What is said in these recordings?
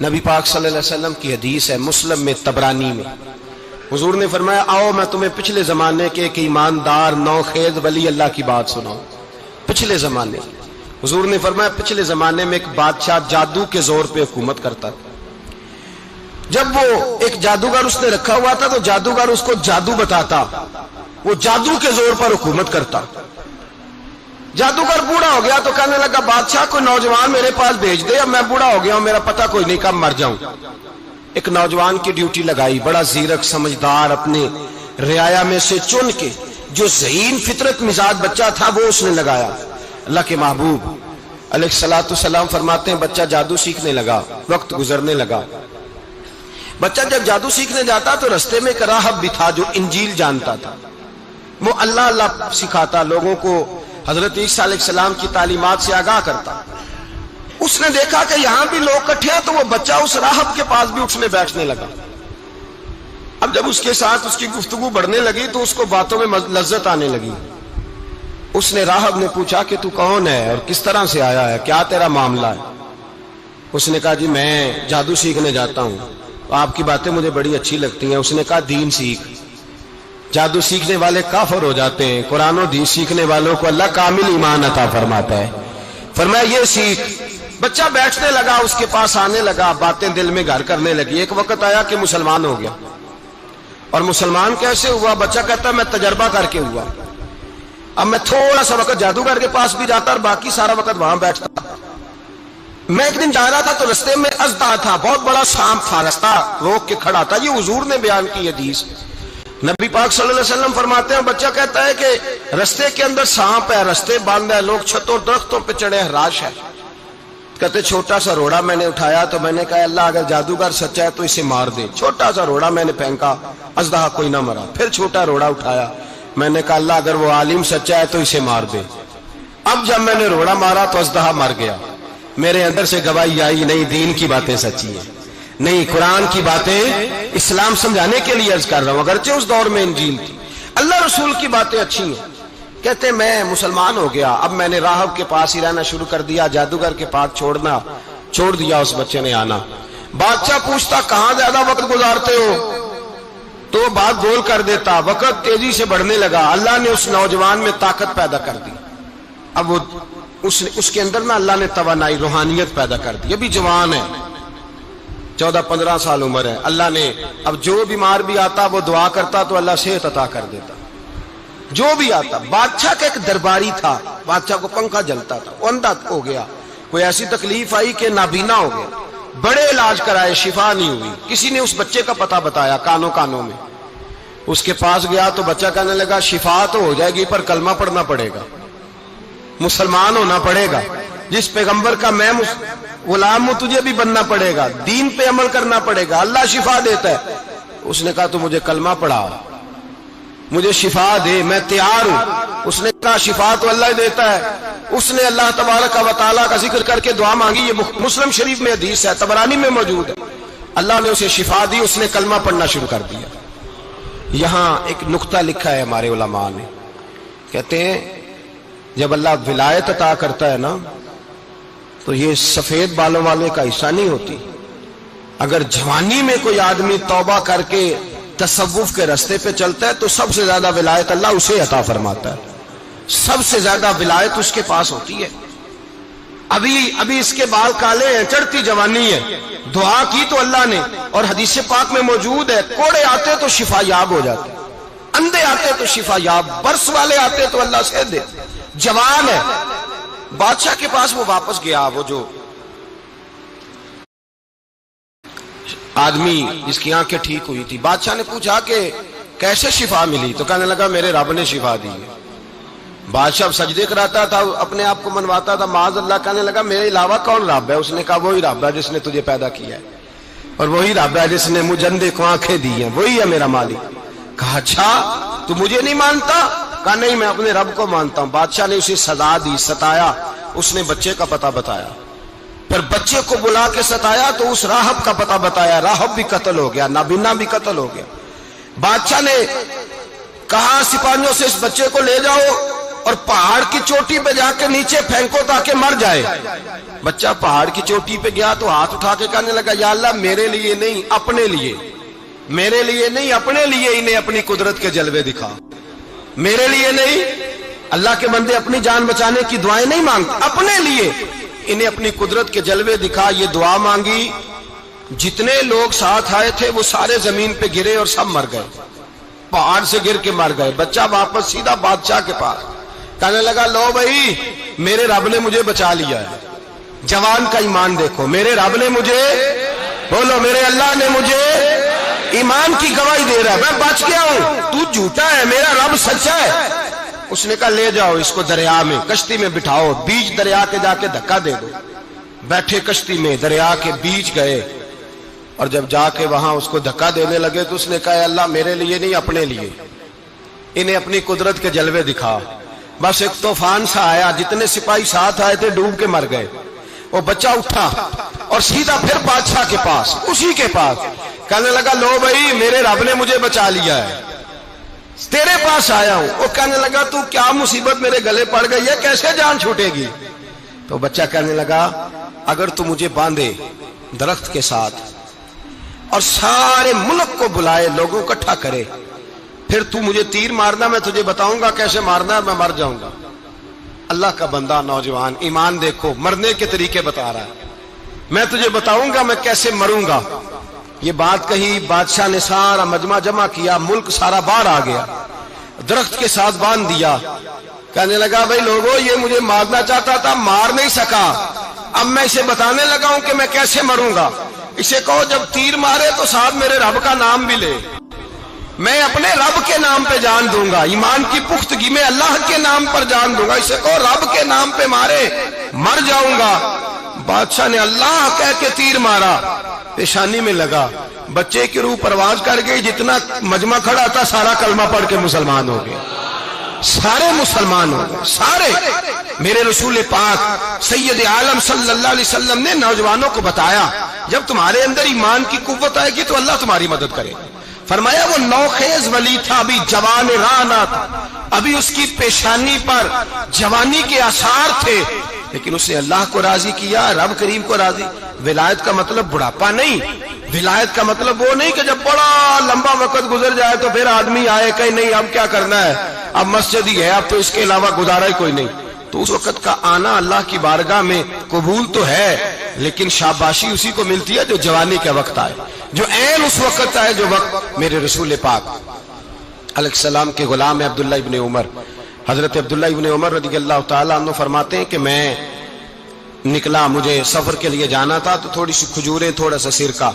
نبی پاک صلی اللہ علیہ وسلم کی حدیث ہے مسلم میں طبرانی میں، حضور نے فرمایا آؤ میں تمہیں پچھلے زمانے کے ایک ایماندار نوخیز ولی اللہ کی بات سناؤں۔ پچھلے زمانے حضور نے فرمایا پچھلے زمانے میں ایک بادشاہ جادو کے زور پہ حکومت کرتا تھا۔ جب وہ ایک جادوگر اس نے رکھا ہوا تھا تو جادوگر اس کو جادو بتاتا، وہ جادو کے زور پر حکومت کرتا۔ جادوگر بوڑھا ہو گیا تو کہنے لگا بادشاہ کوئی نوجوان میرے پاس بھیج دے، اب میں بوڑھا ہو گیا ہوں میرا پتہ کوئی نہیں کب مر جاؤں۔ ایک نوجوان کی ڈیوٹی لگائی، بڑا زیرک سمجھدار، اپنے رعایا میں سے چن کے جو ذہین فطرت مزاج بچہ تھا وہ اس نے لگایا۔ اللہ کے محبوب علیہ الصلوۃ والسلام فرماتے ہیں بچہ جادو سیکھنے لگا، وقت گزرنے لگا۔ بچہ جب جادو سیکھنے جاتا تو رستے میں ایک راہب بھی تھا جو انجیل جانتا تھا، وہ اللہ اللہ سکھاتا، لوگوں کو حضرت عیسیٰ علیہ السلام کی تعلیمات سے آگاہ کرتا۔ اس نے دیکھا کہ یہاں بھی لوگ اکٹھے ہیں تو وہ بچہ اس راہب کے پاس بھی اٹھنے بیٹھنے لگا۔ اب جب اس کے ساتھ اس کی گفتگو بڑھنے لگی تو اس کو باتوں میں لذت آنے لگی۔ اس نے راہب نے پوچھا کہ تو کون ہے اور کس طرح سے آیا ہے، کیا تیرا معاملہ ہے؟ اس نے کہا جی میں جادو سیکھنے جاتا ہوں، آپ کی باتیں مجھے بڑی اچھی لگتی ہیں۔ اس نے کہا دین سیکھ، جادو سیکھنے والے کافر ہو جاتے ہیں، قرآن و حدیث سیکھنے والوں کو اللہ کامل ایمان عطا فرماتا ہے۔ فرمایا یہ سیکھ۔ بچہ بیٹھنے لگا، اس کے پاس آنے لگا، باتیں دل میں گھر کرنے لگی۔ ایک وقت آیا کہ مسلمان ہو گیا، اور مسلمان کیسے ہوا؟ بچہ کہتا ہے میں تجربہ کر کے ہوا، اب میں تھوڑا سا وقت جادوگر کے پاس بھی جاتا اور باقی سارا وقت وہاں بیٹھتا۔ میں ایک دن جا رہا تھا تو رستے میں اژدہا تھا، بہت بڑا سانپ تھا، رستہ روک کے کھڑا تھا۔ یہ حضور نے بیان کی حدیث۔ نبی پاک صلی اللہ علیہ وسلم فرماتے ہیں بچہ کہتا ہے کہ رستے کے اندر سانپ ہے، رستے بند ہے، لوگ چھتوں درختوں پہ چڑھے، ہراش ہے۔ کہتے چھوٹا سا روڑا میں نے اٹھایا تو میں نے کہا اللہ اگر جادوگر سچا ہے تو اسے مار دے۔ چھوٹا سا روڑا میں نے پھینکا، اژدہا کوئی نہ مرا۔ پھر چھوٹا روڑا اٹھایا، میں نے کہا اللہ اگر وہ عالم سچا ہے تو اسے مار دے۔ اب جب میں نے روڑا مارا تو اژدہا مر گیا۔ میرے اندر سے گواہی آئی نہیں دین کی باتیں سچی ہیں، نہیں قرآن کی باتیں اسلام سمجھانے کے لیے عرض کر رہا ہوں، اگرچہ اس دور میں انجیل تھی۔ اللہ رسول کی باتیں اچھی ہیں۔ کہتے میں مسلمان ہو گیا، اب میں نے راہب کے پاس ہی رہنا شروع کر دیا، جادوگر کے پاس چھوڑ دیا۔ اس بچے نے آنا، بادشاہ پوچھتا کہاں زیادہ وقت گزارتے ہو تو وہ بات گول کر دیتا۔ وقت تیزی سے بڑھنے لگا، اللہ نے اس نوجوان میں طاقت پیدا کر دی۔ اب وہ اس کے اندر نا اللہ نے توانائی روحانیت پیدا کر دی، ابھی جوان ہے، 14-15 سال عمر ہے۔ اللہ نے اب جو بیمار بھی آتا وہ دعا کرتا تو اللہ صحت عطا کر دیتا، جو بھی آتا۔ بادشاہ کا ایک درباری تھا، بادشاہ کو پنکھا جلتا تھا، وہ اندھا ہو گیا، کوئی ایسی تکلیف آئی کہ نابینا ہو گیا، بڑے علاج کرائے شفا نہیں ہوئی۔ کسی نے اس بچے کا پتہ بتایا کانوں میں، اس کے پاس گیا تو بچہ کہنے لگا شفا تو ہو جائے گی پر کلمہ پڑھنا پڑے گا، مسلمان ہونا پڑے گا، جس پیغمبر کا میں غلام ہوں تجھے بھی بننا پڑے گا، دین پہ عمل کرنا پڑے گا، اللہ شفا دیتا ہے۔ اس نے کہا تو مجھے کلمہ پڑھا، مجھے شفا دے، میں تیار ہوں۔ اس نے کہا شفا تو اللہ دیتا ہے۔ اس نے اللہ تبارک و تعالیٰ کا ذکر کر کے دعا مانگی، یہ مسلم شریف میں حدیث ہے، طبرانی میں موجود ہے۔ اللہ نے اسے شفا دی، اس نے کلمہ پڑھنا شروع کر دیا۔ یہاں ایک نقطہ لکھا ہے ہمارے علماء نے، کہتے ہیں جب اللہ ولایت عطا کرتا ہے نا تو یہ سفید بالوں والے کا حصہ نہیں ہوتی۔ اگر جوانی میں کوئی آدمی توبہ کر کے تصوف کے راستے پہ چلتا ہے تو سب سے زیادہ ولایت اللہ اسے عطا فرماتا ہے، سب سے زیادہ ولایت اس کے پاس ہوتی ہے۔ ابھی اس کے بال کالے ہیں، چڑھتی جوانی ہے، دعا کی تو اللہ نے، اور حدیث پاک میں موجود ہے کوڑے آتے تو شفا یاب ہو جاتے، اندھے آتے تو شفا یاب، برس والے آتے تو اللہ سے دے۔ جوان ہے، بادشاہ کے پاس وہ واپس گیا، وہ جو آدمی جس کی آنکھیں ٹھیک ہوئی تھی۔ بادشاہ نے پوچھا کہ کیسے شفا ملی؟ تو کہنے لگا میرے رب نے شفا دی ہے۔ بادشاہ سجدے کراتا تھا، اپنے آپ کو منواتا تھا، معاذ اللہ، کہنے لگا میرے علاوہ کون رب ہے؟ اس نے کہا وہی رب ہے جس نے تجھے پیدا کیا ہے، اور وہی رب ہے جس نے مجھے اندھے کو آنکھیں دی ہیں، وہی ہے میرا مالک۔ کہا اچھا تو مجھے نہیں مانتا؟ کہا نہیں میں اپنے رب کو مانتا ہوں۔ بادشاہ نے اسے سزا دی، ستایا، اس نے بچے کا پتہ بتایا، پھر بچے کو بلا کے ستایا تو اس راہب کا پتہ بتایا، راہب بھی قتل ہو گیا، نابینا بھی قتل ہو گیا۔ بادشاہ نے کہا سپاہیوں سے اس بچے کو لے جاؤ اور پہاڑ کی چوٹی پہ جا کے نیچے پھینکو تاکہ مر جائے. بچہ پہاڑ کی چوٹی پہ گیا تو ہاتھ اٹھا کے کہنے لگا یا اللہ میرے لیے نہیں اپنے لیے، میرے لیے نہیں اپنے لیے انہیں اپنی قدرت کے جلوے دکھا. میرے لیے نہیں، اللہ کے بندے اپنی جان بچانے کی دعائیں نہیں مانگتے، اپنے لیے انہیں اپنی قدرت کے جلوے دکھا. یہ دعا مانگی، جتنے لوگ ساتھ آئے تھے وہ سارے زمین پہ گرے اور سب مر گئے، پہاڑ سے گر کے مر گئے. بچہ واپس سیدھا بادشاہ کے پاس کہنے لگا لو بھائی میرے رب نے مجھے بچا لیا ہے. جوان کا ایمان دیکھو، میرے رب نے مجھے، بولو میرے اللہ نے مجھے ایمان کی گواہی دے رہا ہے، میں بچ گیا ہوں، تو جھوٹا ہے میرا رب سچا ہے. اس نے کہا لے جاؤ اس کو دریا میں، کشتی میں بٹھاؤ، بیچ دریا کے جا کے دھکا دے دو. بیٹھے کشتی میں، دریا کے بیچ گئے، اور جب جا کے وہاں اس کو دھکا دینے لگے تو اس نے کہا اللہ میرے لیے نہیں اپنے لیے انہیں اپنی قدرت کے جلوے دکھا. بس ایک طوفان سا آیا، جتنے سپاہی ساتھ آئے تھے ڈوب کے مر گئے. وہ بچہ اٹھا اور سیدھا پھر بادشاہ کے پاس، اسی کے پاس کہنے لگا لو بھائی میرے رب نے مجھے بچا لیا ہے، تیرے پاس آیا ہوں. وہ کہنے لگا تو کیا مصیبت میرے گلے پڑ گئی ہے، کیسے جان چھوٹے گی؟ تو بچہ کہنے لگا اگر تو مجھے باندھے درخت کے ساتھ اور سارے ملک کو بلائے، لوگوں اکٹھا کرے، پھر تو مجھے تیر مارنا، میں تجھے بتاؤں گا کیسے مارنا ہے، میں مر جاؤں گا. اللہ کا بندہ نوجوان ایمان دیکھو، مرنے کے طریقے بتا رہا ہے، میں تجھے بتاؤں گا میں کیسے مروں گا. یہ بات کہی، بادشاہ نے سارا مجمع جمع کیا، ملک سارا باہر آ گیا، درخت کے ساتھ باندھ دیا. کہنے لگا بھائی لوگوں یہ مجھے مارنا چاہتا تھا، مار نہیں سکا، اب میں اسے بتانے لگا ہوں کہ میں کیسے مروں گا. اسے کہو جب تیر مارے تو ساتھ میرے رب کا نام بھی لے، میں اپنے رب کے نام پہ جان دوں گا، ایمان کی پختگی میں اللہ کے نام پر جان دوں گا. اسے کہو رب کے نام پہ مارے، مر جاؤں گا. بادشاہ نے اللہ کہہ کے تیر مارا، پیشانی میں لگا، بچے کی روح پرواز کر گئی. جتنا مجمع کھڑا تھا سارا کلمہ پڑھ کے مسلمان ہو گیا، سارے مسلمان ہو گئے سارے. میرے رسول پاک سید عالم صلی اللہ علیہ وسلم نے نوجوانوں کو بتایا جب تمہارے اندر ایمان کی قوت آئے گی تو اللہ تمہاری مدد کرے. فرمایا وہ نوخیز ولی تھا، ابھی جوان رانا تھا، ابھی اس کی پیشانی پر جوانی کے آثار تھے، لیکن اس نے اللہ کو راضی کیا، رب کریم کو راضی. ولایت کا مطلب بڑھاپا نہیں، ولایت کا مطلب وہ نہیں کہ جب بڑا لمبا وقت گزر جائے تو پھر آدمی آئے کہ نہیں اب کیا کرنا ہے، اب مسجد ہی ہے، اب تو اس کے علاوہ گزارا ہی کوئی نہیں. تو اس وقت کا آنا اللہ کی بارگاہ میں قبول تو ہے، لیکن شاباشی اسی کو ملتی ہے جو جوانی کا وقت آئے، جو عین اس وقت آئے جو وقت میرے رسول پاک علیہ السلام کے غلام عبداللہ ابن عمر، حضرت عبداللہ ابن عمر رضی اللہ تعالیٰ عنہ فرماتے ہیں کہ میں نکلا، مجھے سفر کے لیے جانا تھا، تو تھوڑی سی کھجوریں، تھوڑا سا سرکہ،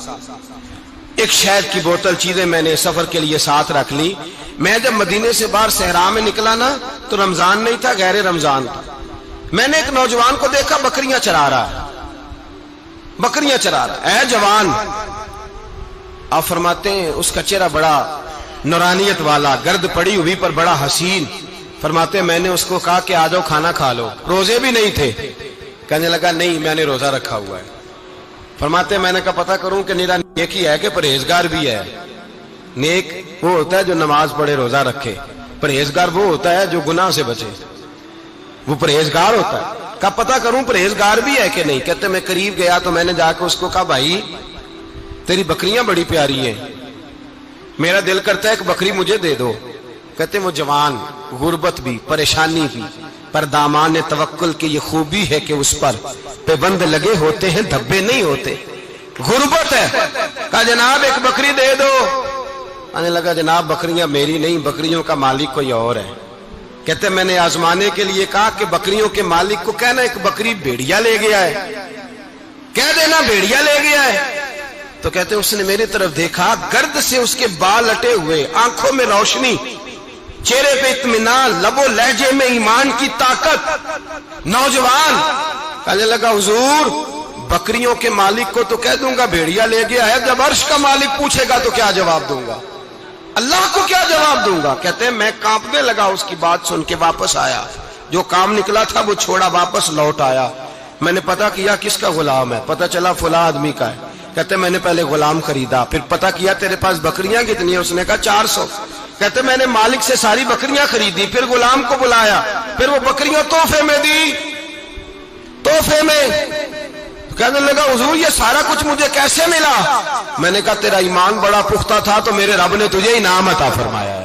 ایک شہد کی بوتل، چیزیں میں نے سفر کے لیے ساتھ رکھ لی. میں جب مدینے سے باہر صحرا میں نکلا نا تو رمضان نہیں تھا، غیر رمضان تھا. میں نے ایک نوجوان کو دیکھا بکریاں چرا رہا ہے، بکریاں چرا رہا ہے. اے جوان، آپ فرماتے ہیں اس کا چہرہ بڑا نورانیت والا، گرد پڑی ہوئی پر بڑا حسین. فرماتے ہیں میں نے اس کو کہا کہ آ جاؤ کھانا کھا لو، روزے بھی نہیں تھے. کہنے لگا نہیں میں نے روزہ رکھا ہوا ہے. فرماتے ہیں میں نے کہا پتہ کروں کہ نیرا نیک ہی ہے کہ پرہیزگار بھی ہے. نیک وہ ہوتا ہے جو نماز پڑھے روزہ رکھے، پرہیزگار وہ ہوتا ہے جو گناہ سے بچے، وہ پرہیزگار ہوتا ہے. کہا پتہ کروں پرہیزگار بھی ہے کہ نہیں. کہتے میں قریب گیا تو میں نے جا کے اس کو کہا بھائی تیری بکریاں بڑی پیاری ہیں، میرا دل کرتا ہے ایک بکری مجھے دے دو. کہتے وہ جوان، غربت بھی، پریشانی بھی، پر دامان توکل کی یہ خوبی ہے کہ اس پر پابند لگے ہوتے ہیں، دھبے نہیں ہوتے. غربت ہے. کہا جناب ایک بکری دے دو. آنے لگا جناب بکریاں میری نہیں، بکریوں کا مالک کوئی اور ہے. کہتے میں نے آزمانے کے لیے کہا کہ بکریوں کے مالک کو کہنا ایک بکری بھیڑیا لے گیا ہے، کہہ دینا بھیڑیا لے گیا ہے. تو کہتے اس نے میری طرف دیکھا، گرد سے اس کے بال لٹے ہوئے، آنکھوں میں روشنی، چہرے پہ اطمینان، لب و لہجے میں ایمان کی طاقت. نوجوان کہنے لگا حضور بکریوں کے مالک کو تو کہہ دوں گا بھیڑیا لے گیا ہے، جب عرش کا مالک پوچھے گا تو کیا جواب دوں گا، اللہ کو کیا جواب دوں گا. کہتے ہیں میں کانپنے لگا اس کی بات سن کے. واپس آیا، جو کام نکلا تھا وہ چھوڑا، واپس لوٹ آیا. میں نے پتہ کیا کس کا غلام ہے، پتہ چلا فلاں آدمی کا ہے. کہتے میں نے پہلے غلام خریدا، پھر پتہ کیا تیرے پاس بکریاں کتنی ہیں، اس نے کہا 400. کہتے میں نے مالک سے ساری بکریاں خریدی، پھر غلام کو بلایا، پھر وہ بکریاں تحفے میں دی، تحفے میں کہنے لگا حضور یہ سارا کچھ مجھے کیسے ملا؟ میں نے کہا تیرا ایمان بڑا پختہ تھا تو میرے رب نے تجھے انعام عطا فرمایا۔